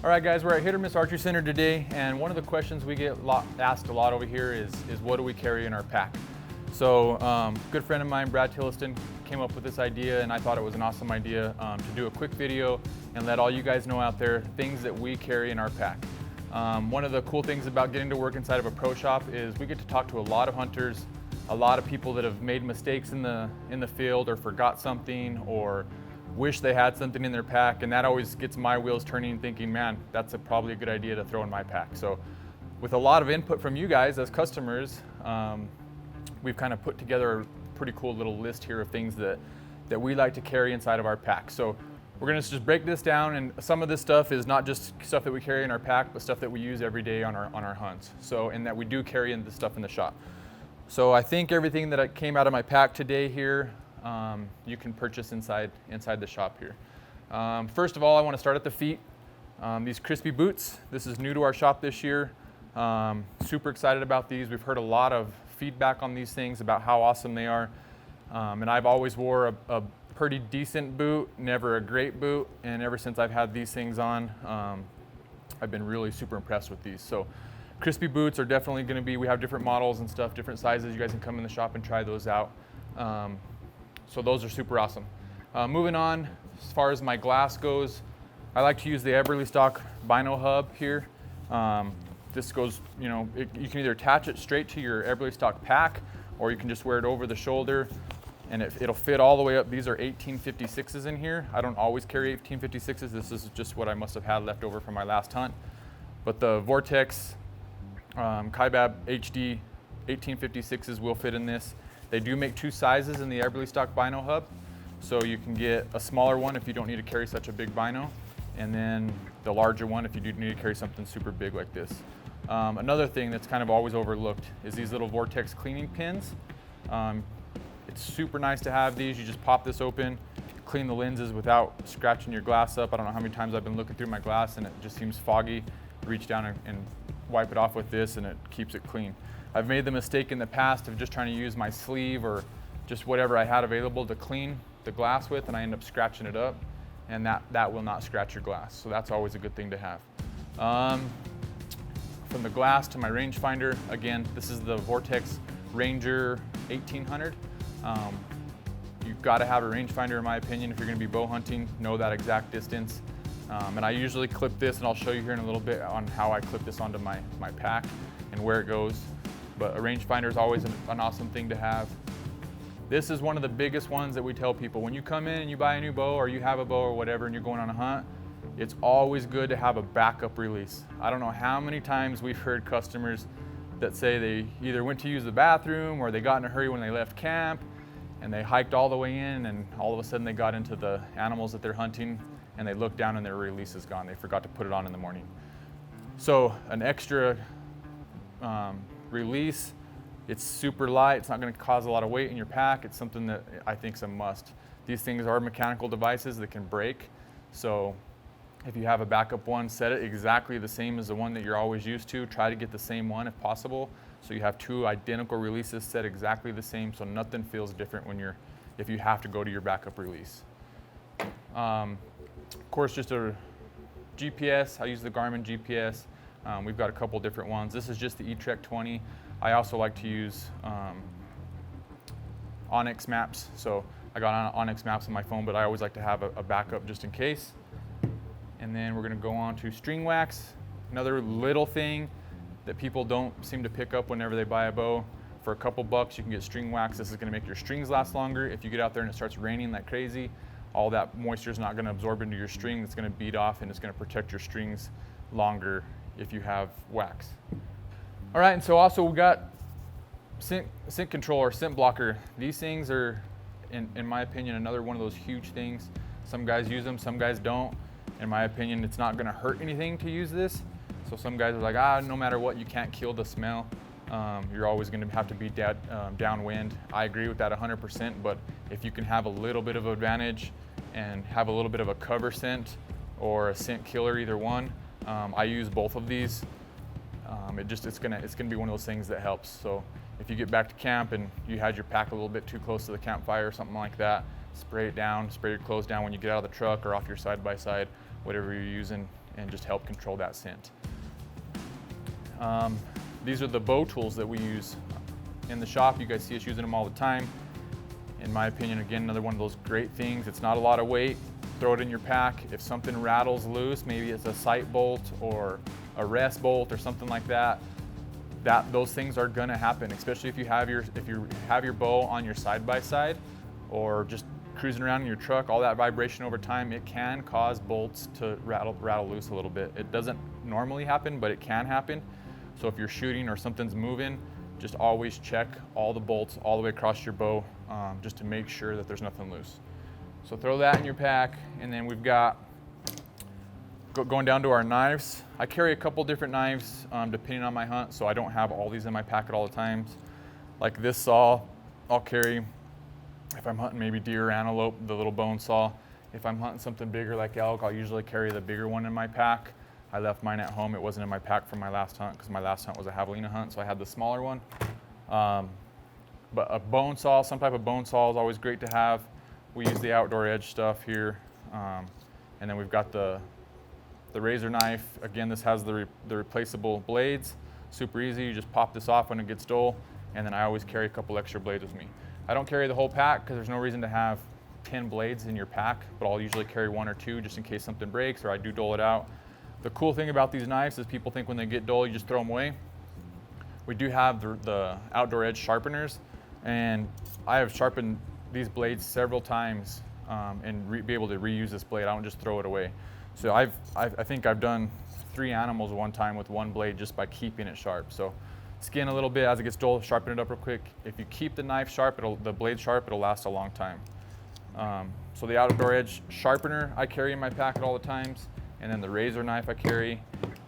All right, guys, we're at Hit or Miss Archery Center today, and one of the questions we get asked a lot over here is what do we carry in our pack? So, good friend of mine, Brad Tilliston, came up with this idea, and I thought it was an awesome idea to do a quick video and let all you guys know out there things that we carry in our pack. One of the cool things about getting to work inside of a pro shop is we get to talk to a lot of hunters, a lot of people that have made mistakes in the field or forgot something or wish they had something in their pack, and that always gets my wheels turning, thinking, man, that's probably a good idea to throw in my pack. So with a lot of input from you guys as customers, we've kind of put together a pretty cool little list here of things that we like to carry inside of our pack. So we're gonna just break this down, and some of this stuff is not just stuff that we carry in our pack, but stuff that we use every day on our hunts. So, and that we do carry in the stuff in the shop. So I think everything that came out of my pack today here, you can purchase inside the shop here. First of all, I want to start at the feet. These crispy boots. This is new to our shop this year. Super excited about these. We've heard a lot of feedback on these things about how awesome they are. And I've always wore a pretty decent boot, never a great boot. And ever since I've had these things on, I've been really super impressed with these. So crispy boots are definitely going to be, we have different models and stuff, different sizes. You guys can come in the shop and try those out. So those are super awesome. Moving on, as far as my glass goes, I like to use the Eberlestock Bino Hub here. This goes, you know, you can either attach it straight to your Eberlestock pack, or you can just wear it over the shoulder, and it'll fit all the way up. These are 1856s in here. I don't always carry 1856s. This is just what I must have had left over from my last hunt. But the Vortex Kaibab HD 1856s will fit in this. They do make two sizes in the Eberlestock Bino Hub, so you can get a smaller one if you don't need to carry such a big bino, and then the larger one if you do need to carry something super big like this. Another thing that's kind of always overlooked is these little Vortex cleaning pins. It's super nice to have these. You just pop this open, clean the lenses without scratching your glass up. I don't know how many times I've been looking through my glass and it just seems foggy. Reach down and wipe it off with this, and it keeps it clean. I've made the mistake in the past of just trying to use my sleeve or just whatever I had available to clean the glass with, and I end up scratching it up, and that will not scratch your glass. So that's always a good thing to have. From the glass to my rangefinder, again, this is the Vortex Ranger 1800. You've got to have a rangefinder, in my opinion, if you're going to be bow hunting. Know that exact distance. And I usually clip this, and I'll show you here in a little bit on how I clip this onto my pack and where it goes. But a rangefinder is always an awesome thing to have. This is one of the biggest ones that we tell people. When you come in and you buy a new bow, or you have a bow or whatever, and you're going on a hunt, it's always good to have a backup release. I don't know how many times we've heard customers that say they either went to use the bathroom or they got in a hurry when they left camp and they hiked all the way in, and all of a sudden they got into the animals that they're hunting and they look down and their release is gone. They forgot to put it on in the morning. So an extra release, it's super light, it's not going to cause a lot of weight in your pack. It's something that I think is a must. These things are mechanical devices that can break, so if you have a backup one, set it exactly the same as the one that you're always used to. Try to get the same one if possible, so you have two identical releases set exactly the same, so nothing feels different if you have to go to your backup release. Of course, just a GPS. I use the Garmin GPS. We've got a couple different ones. This is just the eTrek 20. I also like to use Onyx maps. So I got Onyx maps on my phone, but I always like to have a backup just in case. And then we're gonna go on to string wax. Another little thing that people don't seem to pick up whenever they buy a bow. For a couple bucks, you can get string wax. This is gonna make your strings last longer. If you get out there and it starts raining like crazy, all that moisture is not gonna absorb into your string. It's gonna bead off, and it's gonna protect your strings longer if you have wax. All right, and so also we got scent control or scent blocker. These things are, in my opinion, another one of those huge things. Some guys use them, some guys don't. In my opinion, it's not gonna hurt anything to use this. So some guys are like, no matter what, you can't kill the smell. You're always gonna have to be downwind. I agree with that 100%, but if you can have a little bit of advantage and have a little bit of a cover scent or a scent killer, either one, I use both of these. It's gonna be one of those things that helps. So if you get back to camp and you had your pack a little bit too close to the campfire or something like that, spray it down, spray your clothes down when you get out of the truck or off your side-by-side, whatever you're using, and just help control that scent. These are the bow tools that we use in the shop. You guys see us using them all the time. In my opinion, again, another one of those great things. It's not a lot of weight. Throw it in your pack. If something rattles loose, maybe it's a sight bolt or a rest bolt or something like that, those things are gonna happen, especially if you have your bow on your side-by-side or just cruising around in your truck. All that vibration over time, it can cause bolts to rattle loose a little bit. It doesn't normally happen, but it can happen. So if you're shooting or something's moving, just always check all the bolts all the way across your bow, just to make sure that there's nothing loose. So throw that in your pack, and then we've got, going down to our knives. I carry a couple different knives depending on my hunt, so I don't have all these in my pack at all the times. Like this saw, I'll carry, if I'm hunting maybe deer or antelope, the little bone saw. If I'm hunting something bigger like elk, I'll usually carry the bigger one in my pack. I left mine at home. It wasn't in my pack from my last hunt because my last hunt was a javelina hunt, so I had the smaller one. But a bone saw, some type of bone saw is always great to have. We use the Outdoor Edge stuff here. And then we've got the razor knife. Again, this has the replaceable blades. Super easy, you just pop this off when it gets dull. And then I always carry a couple extra blades with me. I don't carry the whole pack because there's no reason to have 10 blades in your pack, but I'll usually carry 1 or 2 just in case something breaks or I do dull it out. The cool thing about these knives is people think when they get dull, you just throw them away. We do have the Outdoor Edge sharpeners, and I have sharpened these blades several times and be able to reuse this blade. I don't just throw it away. So I think I've done 3 animals one time with 1 blade just by keeping it sharp. So skin a little bit as it gets dull, sharpen it up real quick. If you keep the knife sharp, the blade sharp, it'll last a long time. So the Outdoor Edge sharpener I carry in my pack at all the times, and then the razor knife I carry,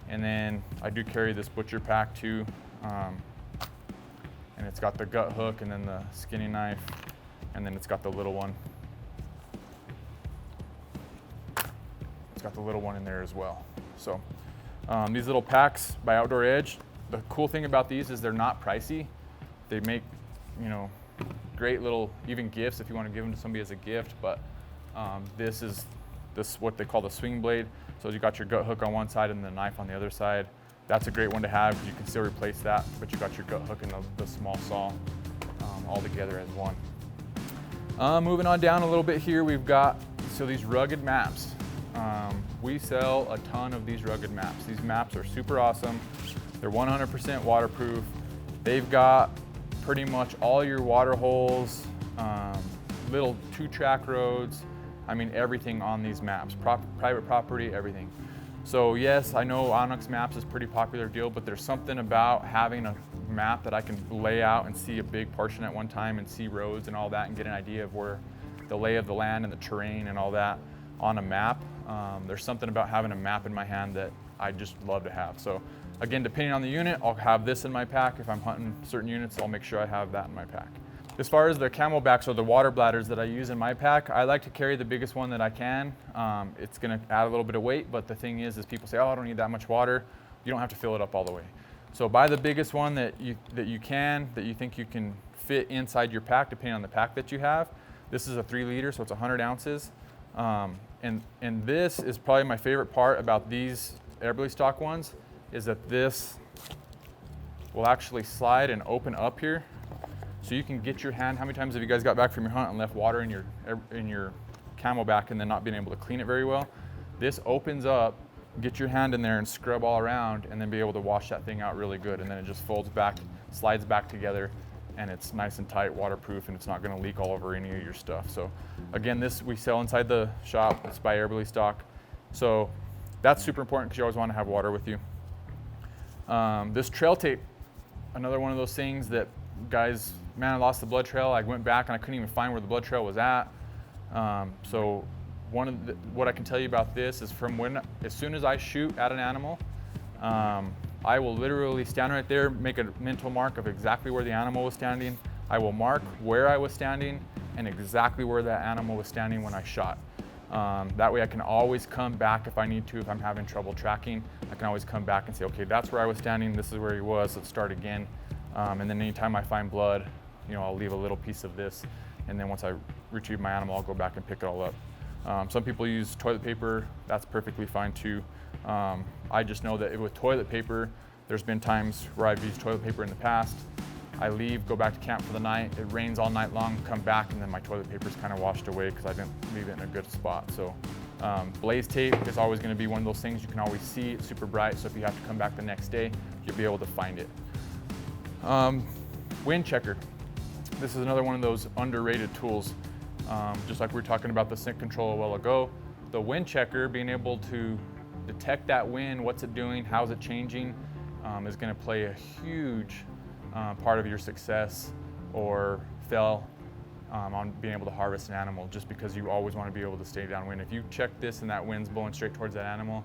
and then I do carry this butcher pack too. And it's got the gut hook and then the skinning knife, and then it's got the little one. It's got the little one in there as well. So these little packs by Outdoor Edge, the cool thing about these is they're not pricey. They make, great little even gifts if you want to give them to somebody as a gift. But this is what they call the swing blade. So you got your gut hook on one side and the knife on the other side. That's a great one to have because you can still replace that, but you got your gut hook and the small saw all together as one. Moving on down a little bit here, we've got these rugged maps. We sell a ton of these rugged maps. These maps are super awesome. They're 100% waterproof. They've got pretty much all your water holes, little 2-track roads. I mean, everything on these maps, private property, everything. So yes, I know Onyx Maps is a pretty popular deal, but there's something about having a map that I can lay out and see a big portion at one time and see roads and all that and get an idea of where the lay of the land and the terrain and all that on a map. There's something about having a map in my hand that I just love to have. So again, depending on the unit, I'll have this in my pack. If I'm hunting certain units, I'll make sure I have that in my pack. As far as the camelbacks or the water bladders that I use in my pack, I like to carry the biggest one that I can. It's gonna add a little bit of weight, but the thing is people say, oh, I don't need that much water. You don't have to fill it up all the way. So buy the biggest one that you think you can fit inside your pack, depending on the pack that you have. This is a 3 liter, so it's 100 ounces. And this is probably my favorite part about these Archery stock ones, is that this will actually slide and open up here. So you can get your hand, how many times have you guys got back from your hunt and left water in your camelback and then not being able to clean it very well? This opens up, get your hand in there and scrub all around and then be able to wash that thing out really good. And then it just folds back, slides back together, and it's nice and tight, waterproof, and it's not gonna leak all over any of your stuff. So again, this we sell inside the shop. It's by Archery stock. So that's super important because you always wanna have water with you. This trail tape, another one of those things that guys, man, I lost the blood trail. I went back and I couldn't even find where the blood trail was at. So what I can tell you about this is as soon as I shoot at an animal, I will literally stand right there, make a mental mark of exactly where the animal was standing. I will mark where I was standing and exactly where that animal was standing when I shot. That way I can always come back if I need to. If I'm having trouble tracking, I can always come back and say, okay, that's where I was standing, this is where he was, let's start again. And then anytime I find blood, I'll leave a little piece of this. And then once I retrieve my animal, I'll go back and pick it all up. Some people use toilet paper. That's perfectly fine too. I just know that with toilet paper, there's been times where I've used toilet paper in the past. I leave, go back to camp for the night, it rains all night long, come back, and then my toilet paper's kind of washed away because I didn't leave it in a good spot. So blaze tape is always going to be one of those things you can always see. It's super bright, so if you have to come back the next day, you'll be able to find it. Wind checker. This is another one of those underrated tools. Just like we were talking about the scent control a while ago, the wind checker, being able to detect that wind, what's it doing, how's it changing, is going to play a huge part of your success or fail on being able to harvest an animal, just because you always want to be able to stay downwind. If you check this and that wind's blowing straight towards that animal,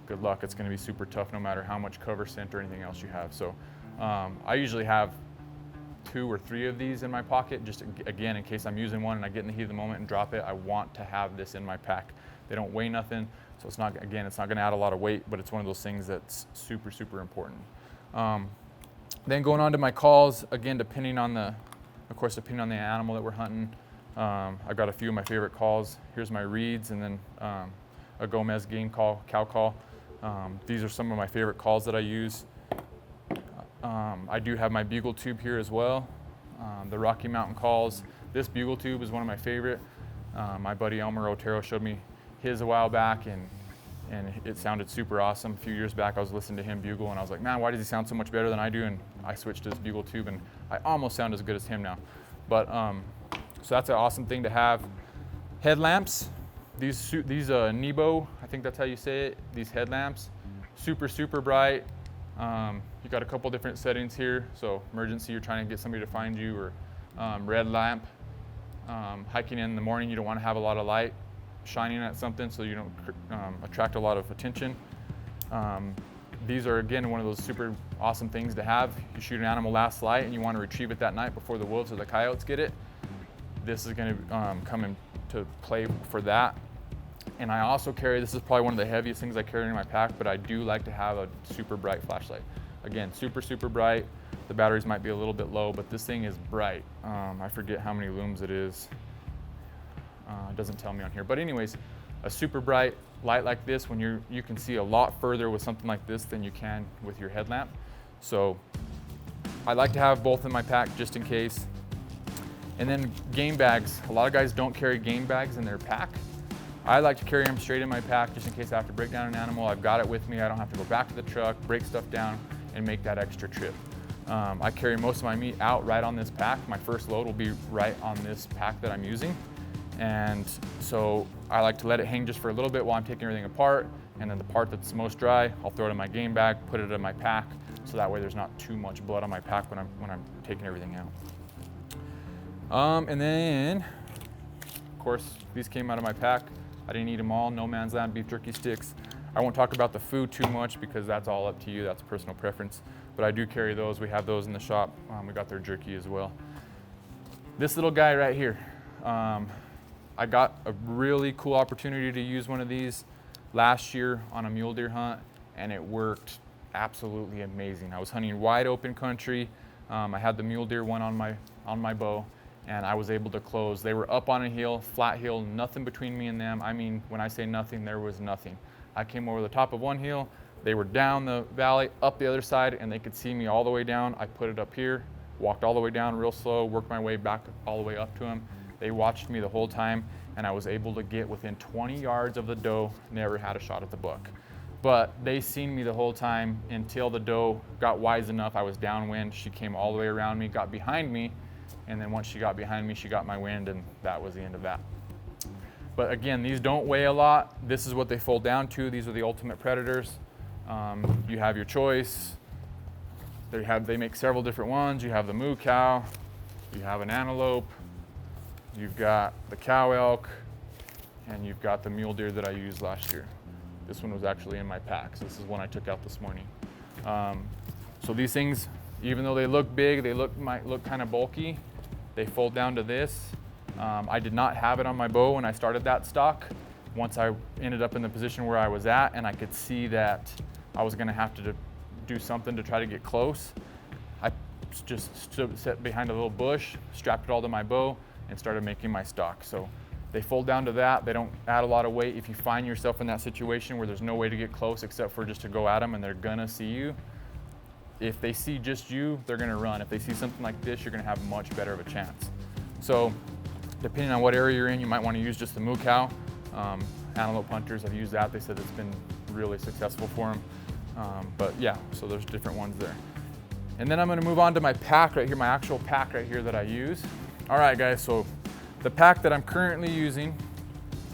good luck. It's going to be super tough no matter how much cover scent or anything else you have. So I usually have 2 or 3 of these in my pocket, just again in case I'm using one and I get in the heat of the moment and drop it. I want to have this in my pack. They don't weigh nothing, so it's not going to add a lot of weight, but it's one of those things that's super, super important. Then going on to my calls, again, depending on the animal that we're hunting. I've got a few of my favorite calls. Here's my reeds, and then a Gomez gain call, cow call. These are some of my favorite calls that I use. I do have my bugle tube here as well. The Rocky Mountain calls. This bugle tube is one of my favorite. My buddy Elmer Otero showed me his a while back, and it sounded super awesome. A few years back, I was listening to him bugle, and I was like, man, why does he sound so much better than I do? And I switched to this bugle tube, and I almost sound as good as him now. But so that's an awesome thing to have. Headlamps. These Nebo, I think that's how you say it. These headlamps, super, super bright. You got a couple different settings here. So emergency, you're trying to get somebody to find you, or red lamp. Hiking in the morning, you don't want to have a lot of light shining at something so you don't attract a lot of attention. These are, again, one of those super awesome things to have. You shoot an animal last light and you want to retrieve it that night before the wolves or the coyotes get it. This is going to come into play for that. And I also carry, this is probably one of the heaviest things I carry in my pack, but I do like to have a super bright flashlight. Again, super, super bright. The batteries might be a little bit low, but this thing is bright. I forget how many looms it is. It doesn't tell me on here. But anyways, a super bright light like this, when you can see a lot further with something like this than you can with your headlamp. So I like to have both in my pack just in case. And then game bags. A lot of guys don't carry game bags in their pack. I like to carry them straight in my pack just in case I have to break down an animal. I've got it with me. I don't have to go back to the truck, break stuff down, and make that extra trip. I carry most of my meat out right on this pack. My first load will be right on this pack that I'm using. And so I like to let it hang just for a little bit while I'm taking everything apart. And then the part that's most dry, I'll throw it in my game bag, put it in my pack, so that way there's not too much blood on my pack when I'm taking everything out. And then, of course, these came out of my pack. I didn't eat them all. No Man's Land beef jerky sticks. I won't talk about the food too much because that's all up to you. That's personal preference. But I do carry those. We have those in the shop. We got their jerky as well. This little guy right here. I got a really cool opportunity to use one of these last year on a mule deer hunt, and it worked absolutely amazing. I was hunting wide open country. I had the mule deer one on my bow, and I was able to close. They were up on a hill, flat hill, nothing between me and them. I mean, when I say nothing, there was nothing. I came over the top of one hill, they were down the valley, up the other side, and they could see me all the way down. I put it up here, walked all the way down real slow, worked my way back all the way up to them. They watched me the whole time, and I was able to get within 20 yards of the doe, never had a shot at the buck. But they seen me the whole time until the doe got wise enough. I was downwind, she came all the way around me, got behind me, and then once she got behind me, she got my wind, and that was the end of that. But again, these don't weigh a lot. This is what they fold down to. These are the ultimate predators. You have your choice. They make several different ones. You have the moo cow, you have an antelope, you've got the cow elk, and you've got the mule deer that I used last year. This one was actually in my pack, so this is one I took out this morning. So these things, even though they look big, might look kind of bulky, they fold down to this. I did not have it on my bow when I started that stock. Once I ended up in the position where I was at and I could see that I was gonna have to do something to try to get close, I just sat behind a little bush, strapped it all to my bow, and started making my stock. So they fold down to that. They don't add a lot of weight. If you find yourself in that situation where there's no way to get close except for just to go at them and they're gonna see you, if they see just you, they're gonna run. If they see something like this, you're gonna have much better of a chance. So depending on what area you're in, you might wanna use just the moo cow. Antelope hunters have used that. They said it's been really successful for them. But yeah, so there's different ones there. And then I'm gonna move on to my pack right here, my actual pack right here that I use. All right guys, so the pack that I'm currently using,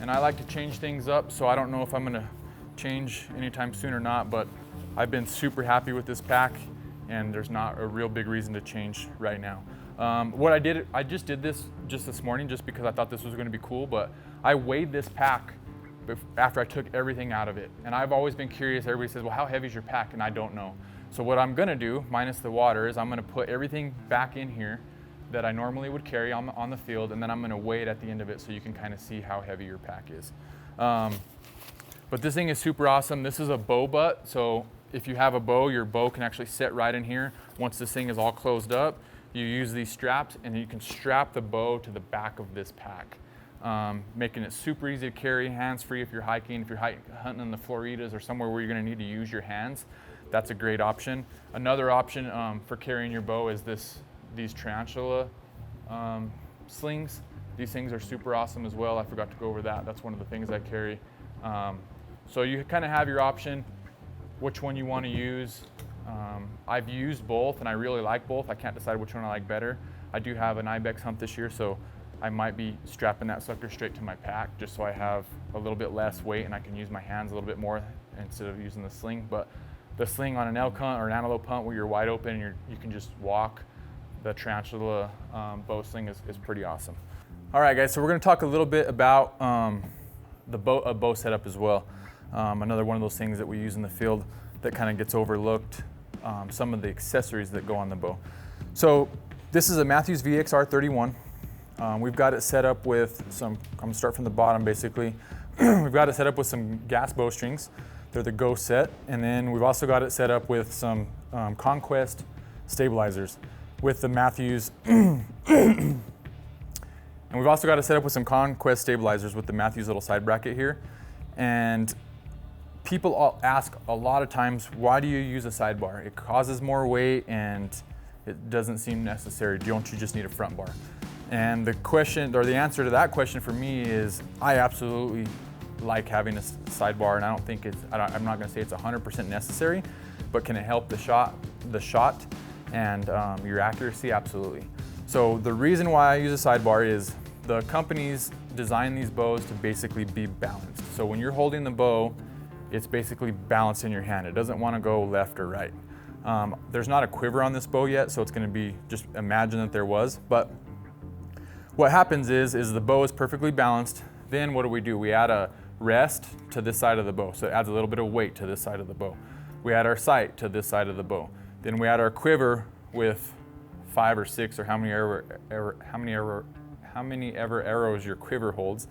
and I like to change things up, so I don't know if I'm gonna change anytime soon or not, but I've been super happy with this pack and there's not a real big reason to change right now. What I just did this this morning just because I thought this was gonna be cool, but I weighed this pack after I took everything out of it. And I've always been curious, everybody says, well, how heavy is your pack? And I don't know. So what I'm gonna do, minus the water, is I'm gonna put everything back in here that I normally would carry on the field, and then I'm gonna weigh it at the end of it so you can kind of see how heavy your pack is. But this thing is super awesome. This is a bow butt, so if you have a bow, your bow can actually sit right in here. Once this thing is all closed up, you use these straps and you can strap the bow to the back of this pack, making it super easy to carry, hands-free if you're hiking, if you're hunting in the Floridas or somewhere where you're gonna need to use your hands. That's a great option. Another option for carrying your bow is these tarantula slings. These things are super awesome as well. I forgot to go over that. That's one of the things I carry. So you kind of have your option, which one you want to use. I've used both and I really like both. I can't decide which one I like better. I do have an ibex hunt this year, so I might be strapping that sucker straight to my pack just so I have a little bit less weight and I can use my hands a little bit more instead of using the sling. But the sling on an elk hunt or an antelope hunt where you're wide open and you can just walk, the tarantula bow sling is pretty awesome. All right guys, so we're gonna talk a little bit about the bow setup as well. Another one of those things that we use in the field that kind of gets overlooked, some of the accessories that go on the bow. So this is a Mathews VXR31. We've got it set up with some, I'm gonna start from the bottom basically. We've got it set up with some gas bowstrings. They're the Go set. And then we've also got it set up with some Conquest stabilizers with the Mathews. And we've also got it set up with some Conquest stabilizers with the Mathews little side bracket here. And people all ask a lot of times, why do you use a sidebar? It causes more weight and it doesn't seem necessary. Don't you just need a front bar? And the question, or the answer to that question for me is, I absolutely like having a sidebar, and I don't think I'm not gonna say it's 100% necessary, but can it help the shot and your accuracy? Absolutely. So the reason why I use a sidebar is the companies design these bows to basically be balanced. So when you're holding the bow, it's basically balanced in your hand. It doesn't want to go left or right. There's not a quiver on this bow yet, so it's going to be, just imagine that there was. But what happens is the bow is perfectly balanced. Then what do? We add a rest to this side of the bow, so it adds a little bit of weight to this side of the bow. We add our sight to this side of the bow. Then we add our quiver with 5 or 6 or how many ever arrows your quiver holds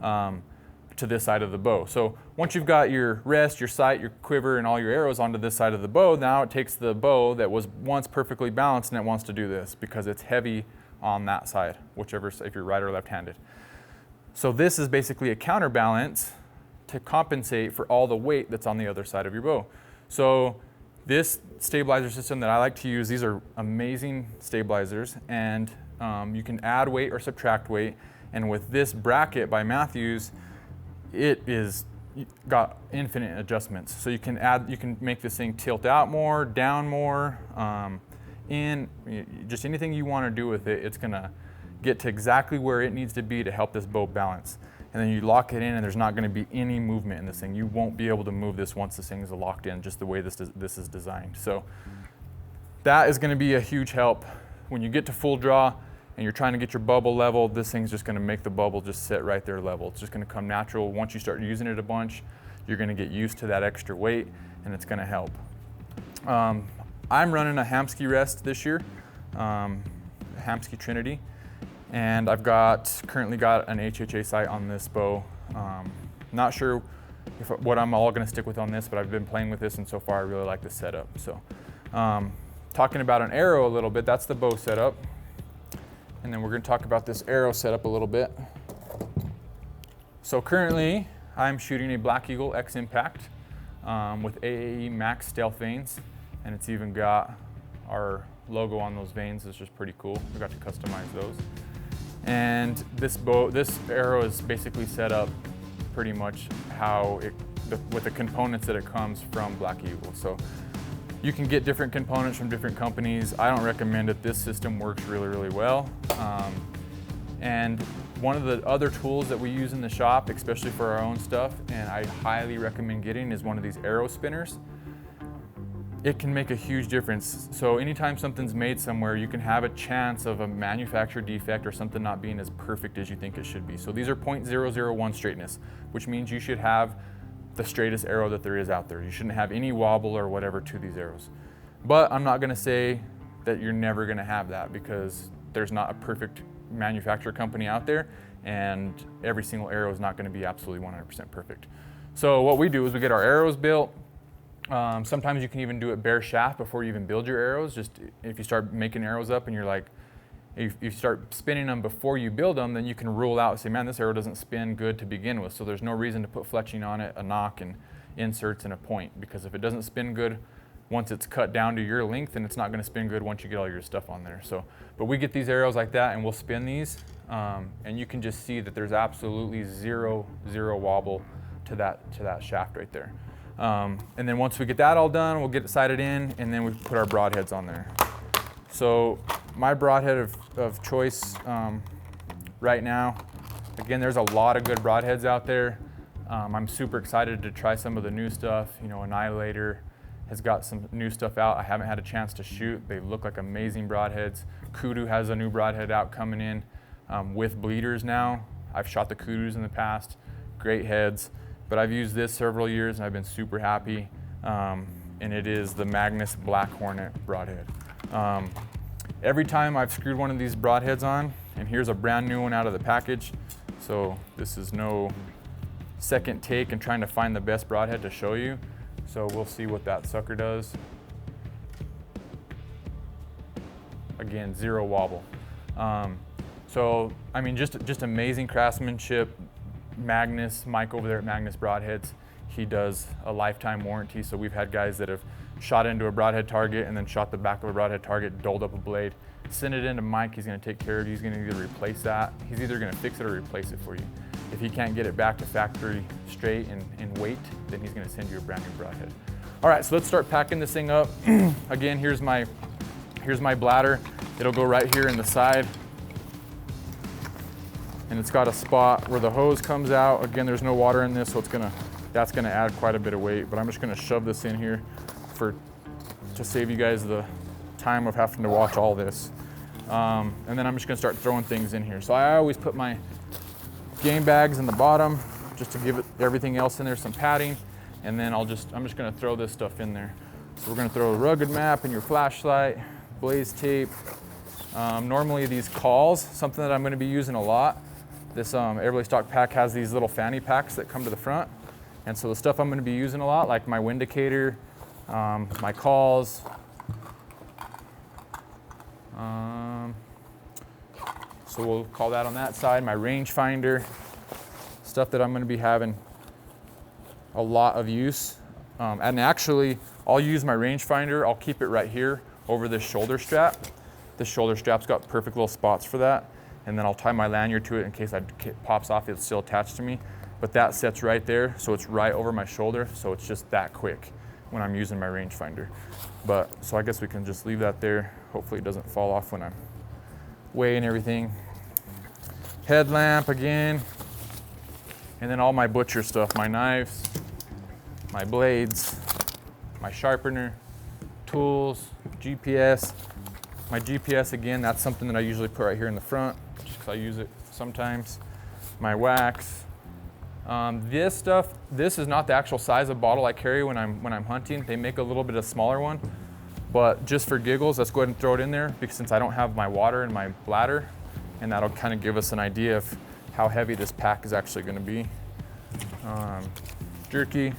to this side of the bow. So once you've got your rest, your sight, your quiver, and all your arrows onto this side of the bow, now it takes the bow that was once perfectly balanced and it wants to do this because it's heavy on that side, whichever, if you're right or left-handed. So this is basically a counterbalance to compensate for all the weight that's on the other side of your bow. So this stabilizer system that I like to use, these are amazing stabilizers, and you can add weight or subtract weight. And with this bracket by Mathews, it is got infinite adjustments. So you can make this thing tilt out more, down more, just anything you want to do with it, it's gonna get to exactly where it needs to be to help this bow balance. And then you lock it in and there's not gonna be any movement in this thing. You won't be able to move this once this thing is locked in, just the way this is designed. So that is gonna be a huge help. When you get to full draw and you're trying to get your bubble level, this thing's just gonna make the bubble just sit right there level. It's just gonna come natural. Once you start using it a bunch, you're gonna get used to that extra weight and it's gonna help. I'm running a Hamskea rest this year, Hamskea Trinity, and I've currently got an HHA sight on this bow. Not sure what I'm all gonna stick with on this, but I've been playing with this and so far I really like the setup. So talking about an arrow a little bit, that's the bow setup. and then we're going to talk about this arrow setup a little bit. So currently, I'm shooting a Black Eagle X Impact with AAE Max Stealth vanes, and it's even got our logo on those vanes. It's just pretty cool. We got to customize those. And this arrow is basically set up pretty much how with the components that it comes from Black Eagle. So you can get different components from different companies. I don't recommend it. This system works really, really well. And one of the other tools that we use in the shop, especially for our own stuff, and I highly recommend getting, is one of these arrow spinners. It can make a huge difference. So anytime something's made somewhere, you can have a chance of a manufacturer defect or something not being as perfect as you think it should be. So these are 0.001 straightness, which means you should have the straightest arrow that there is out there. You shouldn't have any wobble or whatever to these arrows. But I'm not gonna say that you're never gonna have that, because there's not a perfect manufacturer company out there, and every single arrow is not gonna be absolutely 100% perfect. So what we do is we get our arrows built. Sometimes you can even do it bare shaft before you even build your arrows. Just if you start making arrows up and you're like, if you start spinning them before you build them, then you can rule out, say, man, this arrow doesn't spin good to begin with. So there's no reason to put fletching on it, a knock, and inserts and a point, because if it doesn't spin good once it's cut down to your length, then it's not going to spin good once you get all your stuff on there. So, but we get these arrows like that and we'll spin these, and you can just see that there's absolutely zero wobble to that shaft right there. And then once we get that all done, we'll get it sighted in, and then we put our broadheads on there. So my broadhead of choice right now, again, there's a lot of good broadheads out there. I'm super excited to try some of the new stuff. You know, Annihilator has got some new stuff out I haven't had a chance to shoot. They look like amazing broadheads. Kudu has a new broadhead out coming in with bleeders now. I've shot the Kudus in the past, great heads, but I've used this several years and I've been super happy. And it is the Magnus Black Hornet broadhead. Every time I've screwed one of these broadheads on, and here's a brand new one out of the package, so this is no second take and trying to find the best broadhead to show you. So we'll see what that sucker does. Again, zero wobble. So, I mean, just amazing craftsmanship. Magnus, Mike over there at Magnus Broadheads, he does a lifetime warranty. So we've had guys that have shot into a broadhead target and then shot the back of a broadhead target, doled up a blade, send it into Mike. He's gonna take care of you. He's gonna either replace that. He's either gonna fix it or replace it for you. If he can't get it back to factory straight and weight, then he's gonna send you a brand new broadhead. All right, so let's start packing this thing up. Again, here's my bladder. It'll go right here in the side. And it's got a spot where the hose comes out. Again, there's no water in this, so that's gonna add quite a bit of weight, but I'm just gonna shove this in here to save you guys the time of having to watch all this. And then I'm just gonna start throwing things in here. So I always put my game bags in the bottom just to give it everything else in there some padding, and then I'm just gonna throw this stuff in there. So we're gonna throw a rugged map and your flashlight, blaze tape. Normally these calls, something that I'm gonna be using a lot. This Everly Stock pack has these little fanny packs that come to the front, and so the stuff I'm gonna be using a lot, like my windicator, my calls, so we'll call that on that side, my rangefinder, stuff that I'm gonna be having a lot of use. And actually, I'll use my rangefinder, I'll keep it right here over this shoulder strap. This shoulder strap's got perfect little spots for that. And then I'll tie my lanyard to it in case it pops off, it's still attached to me. But that sits right there, so it's right over my shoulder, so it's just that quick when I'm using my rangefinder. So I guess we can just leave that there. Hopefully it doesn't fall off when I'm weighing everything. Headlamp again. And then all my butcher stuff, my knives, my blades, my sharpener, tools, GPS. My GPS, again, that's something that I usually put right here in the front, just because I use it sometimes. My wax. This stuff, this is not the actual size of bottle I carry when I'm hunting. They make a little bit of smaller one, but just for giggles, let's go ahead and throw it in there, because since I don't have my water in my bladder, and that'll kind of give us an idea of how heavy this pack is actually going to be. Jerky,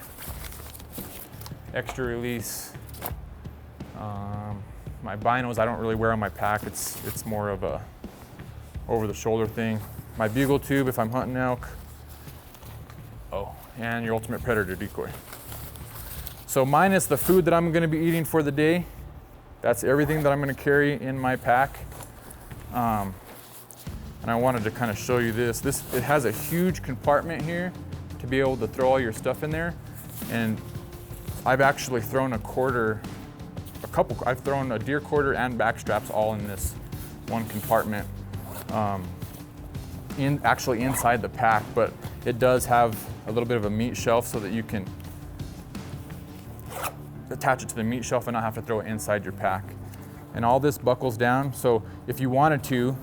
extra release. My binos I don't really wear on my pack. It's more of a over the shoulder thing, my bugle tube if I'm hunting elk, oh, and your ultimate predator decoy. So minus the food that I'm gonna be eating for the day, that's everything that I'm gonna carry in my pack. And I wanted to kind of show you this. It has a huge compartment here to be able to throw all your stuff in there. And I've actually thrown I've thrown a deer quarter and back straps all in this one compartment. Actually inside the pack, but it does have a little bit of a meat shelf so that you can attach it to the meat shelf and not have to throw it inside your pack. And all this buckles down, so if you wanted to,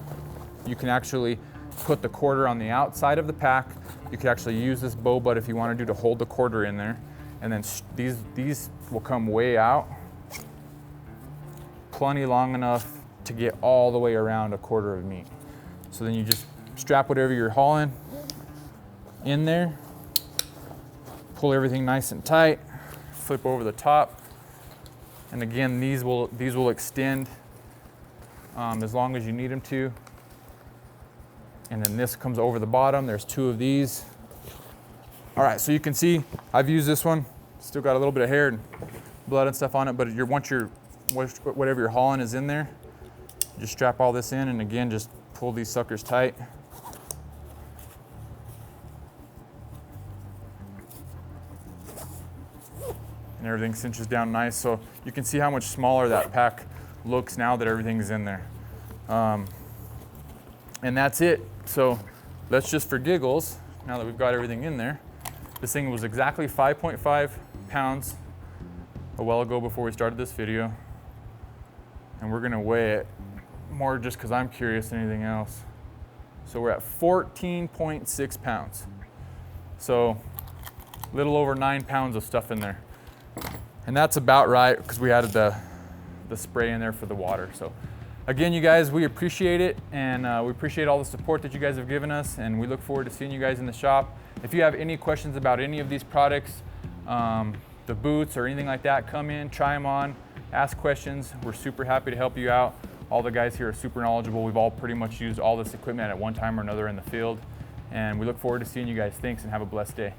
you can actually put the quarter on the outside of the pack. You could actually use this bow butt if you wanted to hold the quarter in there. And then these will come way out, plenty long enough to get all the way around a quarter of meat. So then you just strap whatever you're hauling in there, pull everything nice and tight, flip over the top, and again, these will extend as long as you need them to. And then this comes over the bottom. There's 2 of these. All right, so you can see I've used this one. Still got a little bit of hair and blood and stuff on it, but once whatever you're hauling is in there, just strap all this in, and again, just pull these suckers tight. And everything cinches down nice. So you can see how much smaller that pack looks now that everything's in there. And that's it. So let's just, for giggles, now that we've got everything in there, this thing was exactly 5.5 pounds a while ago before we started this video. And we're gonna weigh it more just because I'm curious than anything else. So we're at 14.6 pounds. So a little over 9 pounds of stuff in there. And that's about right because we added the spray in there for the water. So again, you guys, we appreciate it, and we appreciate all the support that you guys have given us, and we look forward to seeing you guys in the shop. If you have any questions about any of these products, the boots or anything like that, come in, try them on, ask questions. We're super happy to help you out. All the guys here are super knowledgeable. We've all pretty much used all this equipment at one time or another in the field, and we look forward to seeing you guys. Thanks, and have a blessed day.